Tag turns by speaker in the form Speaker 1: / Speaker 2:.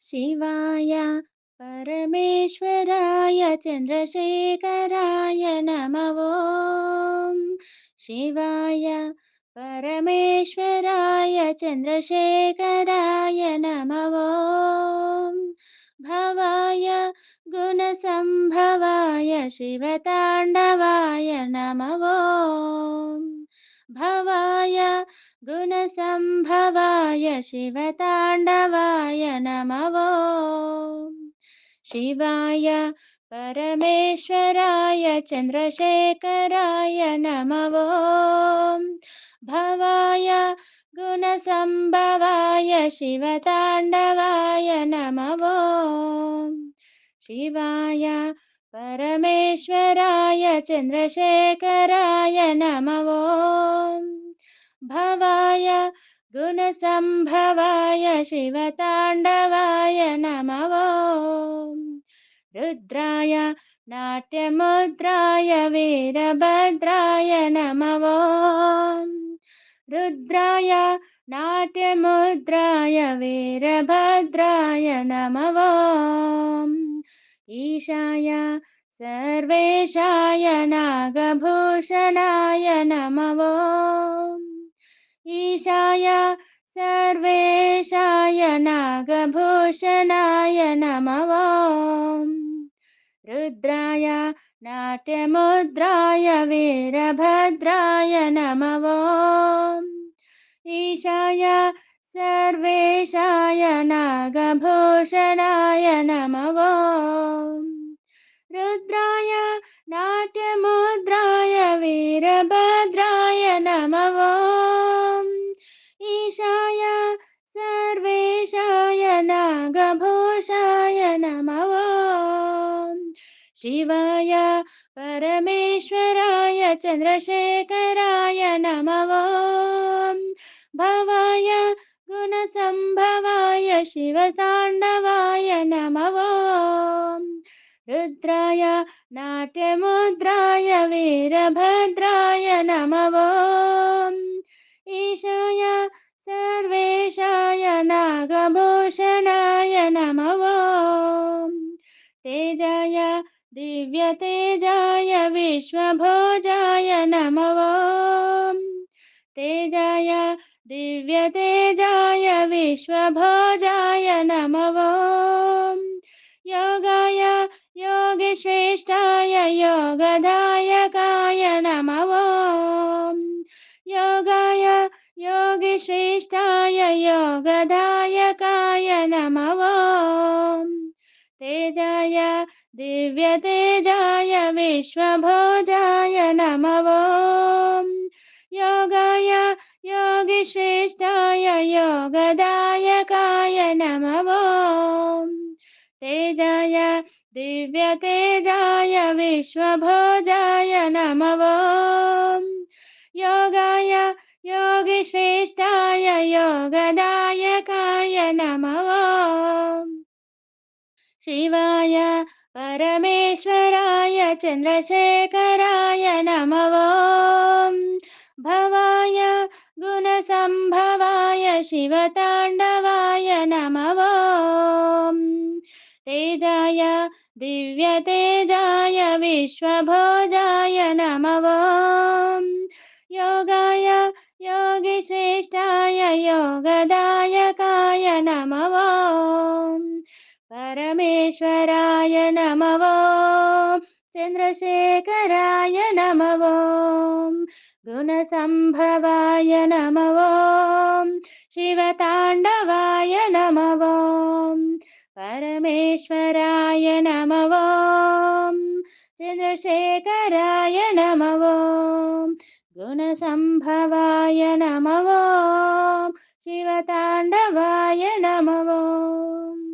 Speaker 1: शिवाय परमेश्वराय चन्द्रशेखराय नमः ॐ। शिवाय परमेश्वराय चन्द्रशेखराय नमः ॐ। भवाय गुणसम्भवाय शिवताण्डवाय नमः ॐ। भवाय गुणसम्भवाय शिवताण्डवाय नमः ॐ। शिवाय परमेश्वराय चन्द्रशेखराय नमः ॐ। भवाय गुणसम्भवाय शिवताण्डवाय नमः ॐ। शिवाय परमेश्वराय चन्द्रशेखराय नमः ॐ। भवाय गुणसम्भवाय शिवताण्डवाय नमः ॐ। रुद्राय नाट्यमुद्राय वीरभद्राय नमः ॐ। रुद्राय नाट्यमुद्राय वीरभद्राय नमः ॐ। ईशाय सर्वेशाय नागभूषणाय नमः ॐ। ईशाय सर्वेशाय नागभूषणाय नमः ॐ। रुद्राय नाट्यमुद्राय वीरभद्राय नमः ॐ। ईशाय सर्वेशाय नागभूषणाय नमः ॐ। रुद्राय नाट्यमुद्राय वीरभद्राय नमः ॐ। ईशाय सर्वेशाय नागभूषाय नमः ॐ। शिवाय परमेश्वराय चन्द्रशेखराय नमः ॐ। भवाय गुणसम्भवाय शिवताण्डवाय नमः ॐ। रुद्राय नाट्यमुद्राय वीरभद्राय नमः ॐ। ईशाय सर्वेशाय नागभूषणाय नमः ॐ। तेजाय दिव्यतेजाय विश्वभोजाय नमः ॐ। तेजाय दिव्यतेजाय विश्वभोजाय नमः ॐ। योगाय योगश्रेष्ठाय योगदायकाय नमः ॐ। योगाय योगश्रेष्ठाय योगदायकाय नमः ॐ। तेजाय दिव्यतेजाय विश्वभोजाय नमः ॐ। योगाय योगश्रेष्ठाय योगदायकाय नमः ॐ। तेजाय दिव्यतेजाय विश्वभोजाय नमः ॐ। योगाय योगश्रेष्ठाय योगदायकाय नमः ॐ। शिवाय परमेश्वराय चन्द्रशेखराय नमः ॐ। भवाय गुणसम्भवाय शिवताण्डवाय नमः ॐ। तेजाय दिव्यतेजाय विश्वभोजाय नमः ॐ। योगाय योगिश्रेष्ठाय योगदायकाय नमः ॐ। परमेश्वराय नमः ॐ। चन्द्रशेखराय नमः ॐ। गुणसम्भवाय नमः ॐ। शिवताण्डवाय नमः ॐ। परमेश्वराय नमः ॐ। चन्द्रशेखराय नमः ॐ। गुणसम्भवाय नमः ॐ। शिवताण्डवाय नमः ॐ।